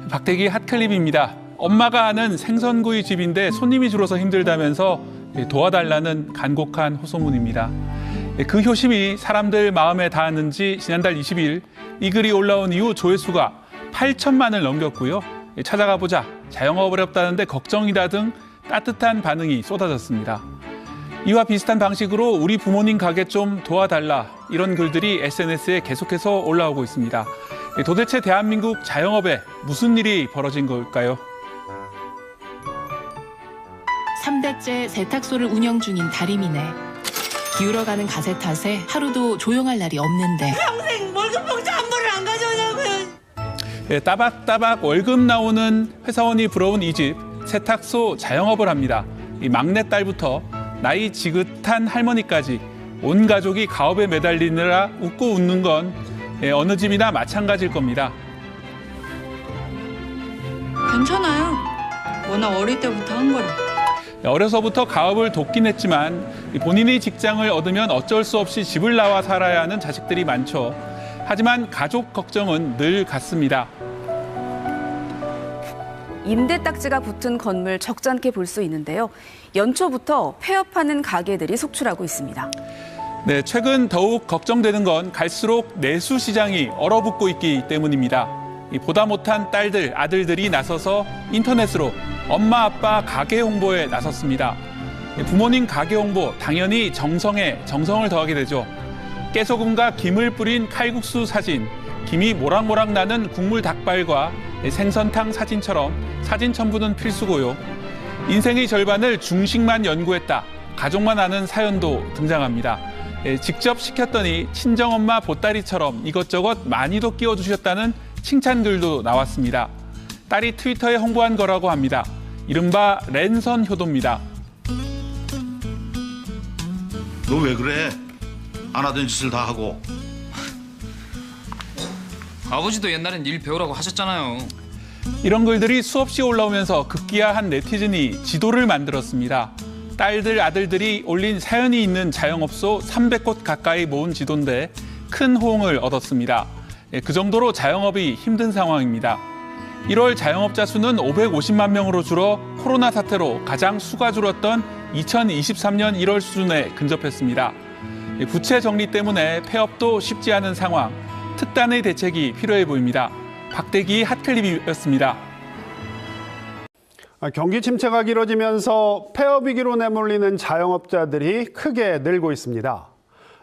박대기 핫클립입니다. 엄마가 하는 생선구이 집인데 손님이 줄어서 힘들다면서 도와달라는 간곡한 호소문입니다. 그 효심이 사람들 마음에 닿았는지 지난달 20일 이 글이 올라온 이후 조회수가 8천만을 넘겼고요. 찾아가 보자, 자영업 어렵다는데 걱정이다 등 따뜻한 반응이 쏟아졌습니다. 이와 비슷한 방식으로 우리 부모님 가게 좀 도와달라 이런 글들이 SNS에 계속해서 올라오고 있습니다. 도대체 대한민국 자영업에 무슨 일이 벌어진 걸까요? 3대째 세탁소를 운영 중인 다리미네. 기울어가는 가세 탓에 하루도 조용할 날이 없는데 평생 월급 봉투 한 번을 안 가져오냐고요. 따박따박 월급 나오는 회사원이 부러운 이 집, 세탁소 자영업을 합니다. 이 막내딸부터 나이 지긋한 할머니까지 온 가족이 가업에 매달리느라 웃고 웃는 건 어느 집이나 마찬가지일 겁니다. 괜찮아요. 워낙 어릴 때부터 한 거라. 어려서부터 가업을 돕긴 했지만 본인이 직장을 얻으면 어쩔 수 없이 집을 나와 살아야 하는 자식들이 많죠. 하지만 가족 걱정은 늘 같습니다. 임대 딱지가 붙은 건물 적잖게 볼 수 있는데요. 연초부터 폐업하는 가게들이 속출하고 있습니다. 네, 최근 더욱 걱정되는 건 갈수록 내수 시장이 얼어붙고 있기 때문입니다. 보다 못한 딸들, 아들들이 나서서 인터넷으로 엄마, 아빠 가게 홍보에 나섰습니다. 부모님 가게 홍보, 당연히 정성에 정성을 더하게 되죠. 깨소금과 김을 뿌린 칼국수 사진, 김이 모락모락 나는 국물 닭발과 생선탕 사진처럼 사진 첨부는 필수고요. 인생의 절반을 중식만 연구했다, 가족만 아는 사연도 등장합니다. 직접 시켰더니 친정엄마 보따리처럼 이것저것 많이도 끼워주셨다는 칭찬글도 나왔습니다. 딸이 트위터에 홍보한 거라고 합니다. 이른바 랜선 효도입니다. 너 왜 그래? 안 하던 짓을 다 하고. 아버지도 옛날엔 일 배우라고 하셨잖아요. 이런 글들이 수없이 올라오면서 급기야 한 네티즌이 지도를 만들었습니다. 딸들, 아들들이 올린 사연이 있는 자영업소 300곳 가까이 모은 지도인데 큰 호응을 얻었습니다. 그 정도로 자영업이 힘든 상황입니다. 1월 자영업자 수는 550만 명으로 줄어 코로나 사태로 가장 수가 줄었던 2023년 1월 수준에 근접했습니다. 부채 정리 때문에 폐업도 쉽지 않은 상황, 특단의 대책이 필요해 보입니다. 박대기 핫클립이었습니다. 경기 침체가 길어지면서 폐업 위기로 내몰리는 자영업자들이 크게 늘고 있습니다.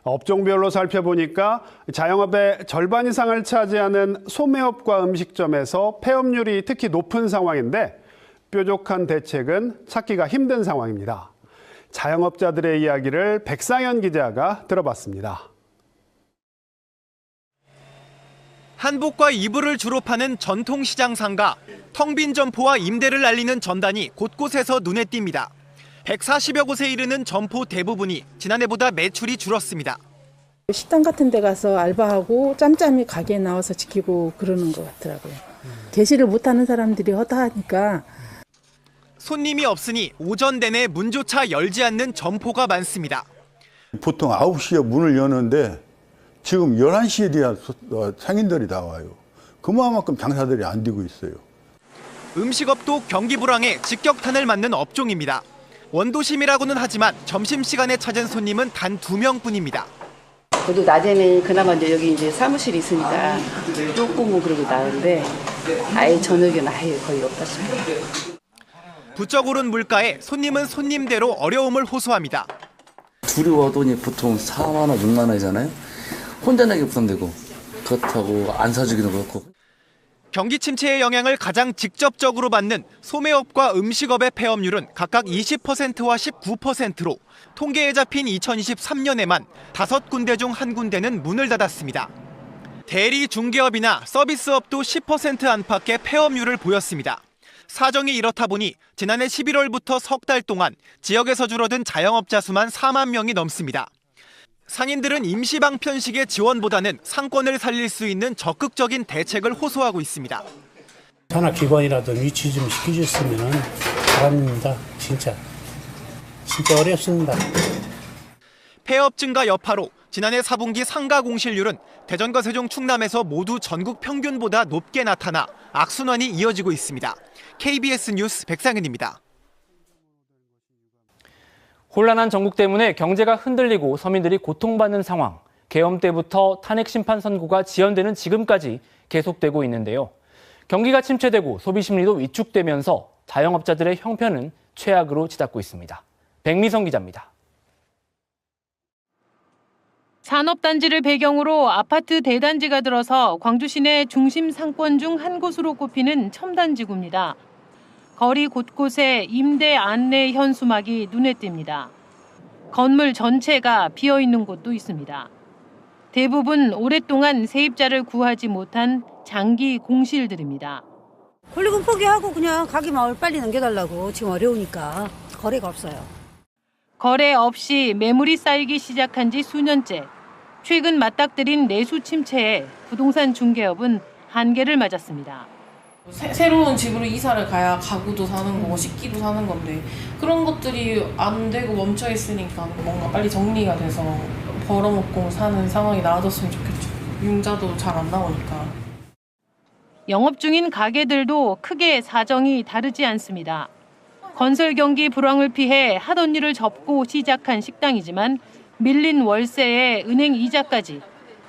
업종별로 살펴보니까 자영업의 절반 이상을 차지하는 소매업과 음식점에서 폐업률이 특히 높은 상황인데 뾰족한 대책은 찾기가 힘든 상황입니다. 자영업자들의 이야기를 백상현 기자가 들어봤습니다. 한복과 이불을 주로 파는 전통시장 상가, 텅 빈 점포와 임대를 알리는 전단이 곳곳에서 눈에 띕니다. 140여 곳에 이르는 점포 대부분이 지난해보다 매출이 줄었습니다. 식당 같은 데 가서 알바하고 짬짬이 가게에 나와서 지키고 그러는 것 같더라고요. 개시를 못하는 사람들이 허다하니까. 손님이 없으니 오전 내내 문조차 열지 않는 점포가 많습니다. 보통 9시에 문을 여는데 지금 11시에 돼야 상인들이 나와요. 그만큼 장사들이 안 되고 있어요. 음식업도 경기 불황에 직격탄을 맞는 업종입니다. 원도심이라고는 하지만 점심시간에 찾은 손님은 단 2명뿐입니다. 저도 낮에는 그나마 여기 이제 사무실이 있으니까 조금은 그러고 나는데 아예 저녁에는 아예 거의 없다 싶어요. 부쩍 오른 물가에 손님은 손님대로 어려움을 호소합니다. 둘이 와더니 보통 4만 원, 6만 원이잖아요. 혼자 내기 부담되고 그렇다고 안 사주기도 그렇고. 경기 침체의 영향을 가장 직접적으로 받는 소매업과 음식업의 폐업률은 각각 20%와 19%로 통계에 잡힌 2023년에만 5군데 중 1군데는 문을 닫았습니다. 대리 중개업이나 서비스업도 10% 안팎의 폐업률을 보였습니다. 사정이 이렇다 보니 지난해 11월부터 석 달 동안 지역에서 줄어든 자영업자 수만 4만 명이 넘습니다. 상인들은 임시방편식의 지원보다는 상권을 살릴 수 있는 적극적인 대책을 호소하고 있습니다. 산학기관이라도 위치 좀 시켜줬으면 바랍니다. 진짜 어렵습니다. 폐업 증가 여파로 지난해 4분기 상가 공실률은 대전과 세종, 충남에서 모두 전국 평균보다 높게 나타나 악순환이 이어지고 있습니다. KBS 뉴스 백상은입니다. 혼란한 정국 때문에 경제가 흔들리고 서민들이 고통받는 상황. 계엄 때부터 탄핵 심판 선고가 지연되는 지금까지 계속되고 있는데요. 경기가 침체되고 소비 심리도 위축되면서 자영업자들의 형편은 최악으로 치닫고 있습니다. 백미성 기자입니다. 산업단지를 배경으로 아파트 대단지가 들어서 광주 시내 중심 상권 중 한 곳으로 꼽히는 첨단지구입니다. 거리 곳곳에 임대 안내 현수막이 눈에 띕니다. 건물 전체가 비어있는 곳도 있습니다. 대부분 오랫동안 세입자를 구하지 못한 장기 공실들입니다. 권리금 포기하고 그냥 가게 마을 빨리 넘겨달라고. 지금 어려우니까 거래가 없어요. 거래 없이 매물이 쌓이기 시작한 지 수년째. 최근 맞닥뜨린 내수 침체에 부동산 중개업은 한계를 맞았습니다. 새로운 집으로 이사를 가야 가구도 사는 거고 식기도 사는 건데 그런 것들이 안 되고 멈춰 있으니까 뭔가 빨리 정리가 돼서 벌어먹고 사는 상황이 나아졌으면 좋겠죠. 융자도 잘 안 나오니까. 영업 중인 가게들도 크게 사정이 다르지 않습니다. 건설 경기 불황을 피해 하던 일을 접고 시작한 식당이지만 밀린 월세에 은행 이자까지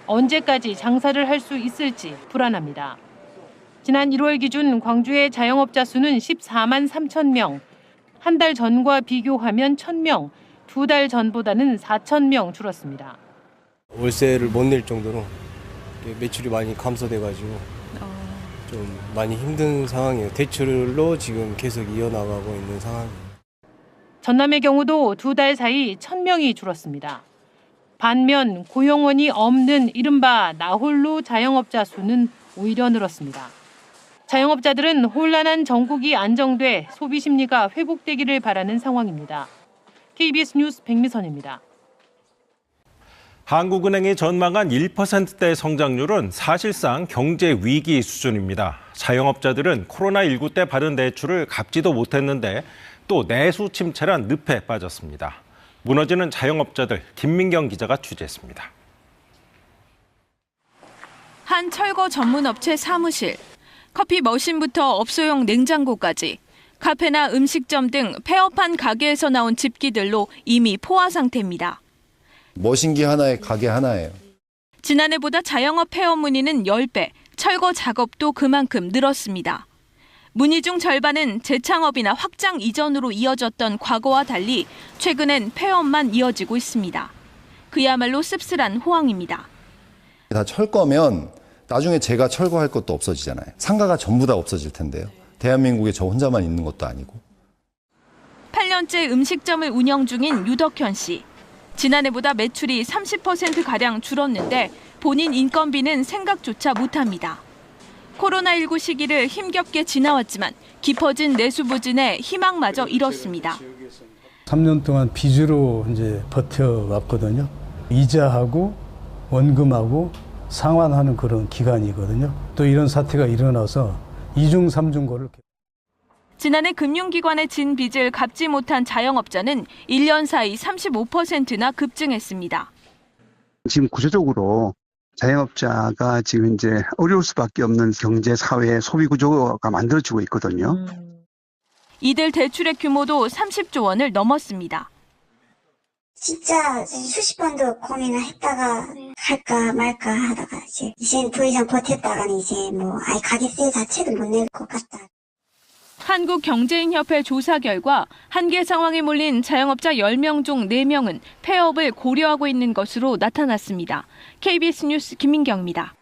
언제까지 장사를 할 수 있을지 불안합니다. 지난 1월 기준 광주의 자영업자 수는 14만 3천 명. 한 달 전과 비교하면 1,000명, 2달 전보다는 4천 명 줄었습니다. 월세를 못 낼 정도로 매출이 많이 감소돼가지고 좀 많이 힘든 상황이에요. 대출로 지금 계속 이어나가고 있는 상황입니다. 전남의 경우도 2달 사이 1,000명이 줄었습니다. 반면 고용원이 없는 이른바 나홀로 자영업자 수는 오히려 늘었습니다. 자영업자들은 혼란한 전국이 안정돼 소비 심리가 회복되기를 바라는 상황입니다. KBS 뉴스 백미선입니다. 한국은행이 전망한 1%대 성장률은 사실상 경제 위기 수준입니다. 자영업자들은 코로나19 때 받은 대출을 갚지도 못했는데 또 내수 침체란 늪에 빠졌습니다. 무너지는 자영업자들 김민경 기자가 취재했습니다. 한 철거 전문 업체 사무실, 커피 머신부터 업소용 냉장고까지 카페나 음식점 등 폐업한 가게에서 나온 집기들로 이미 포화 상태입니다. 머신기 하나에 가게 하나예요. 지난해보다 자영업 폐업 문의는 10배, 철거 작업도 그만큼 늘었습니다. 문의 중 절반은 재창업이나 확장 이전으로 이어졌던 과거와 달리 최근엔 폐업만 이어지고 있습니다. 그야말로 씁쓸한 호황입니다. 다 철거면 나중에 제가 철거할 것도 없어지잖아요. 상가가 전부 다 없어질 텐데요. 대한민국에 저 혼자만 있는 것도 아니고. 8년째 음식점을 운영 중인 유덕현 씨. 지난해보다 매출이 30%가량 줄었는데 본인 인건비는 생각조차 못합니다. 코로나19 시기를 힘겹게 지나왔지만 깊어진 내수 부진에 희망마저 잃었습니다. 3년 동안 빚으로 이제 버텨왔거든요. 이자하고 원금하고 상환하는 그런 기간이거든요. 또 이런 사태가 일어나서 이중 삼중고를. 지난해 금융기관에 진 빚을 갚지 못한 자영업자는 1년 사이 35%나 급증했습니다. 지금 구조적으로 자영업자가 지금 이제 어려울 수밖에 없는 경제, 사회, 소비 구조가 만들어지고 있거든요. 이들 대출액 규모도 30조 원을 넘었습니다. 진짜 수십 번도 고민을 했다가 할까 말까 하다가 이제 더 이상 버텼다가는 이제 아예 가게세 자체도 못 낼 것 같다. 한국경제인협회 조사 결과 한계 상황에 몰린 자영업자 10명 중 4명은 폐업을 고려하고 있는 것으로 나타났습니다. KBS 뉴스 김민경입니다.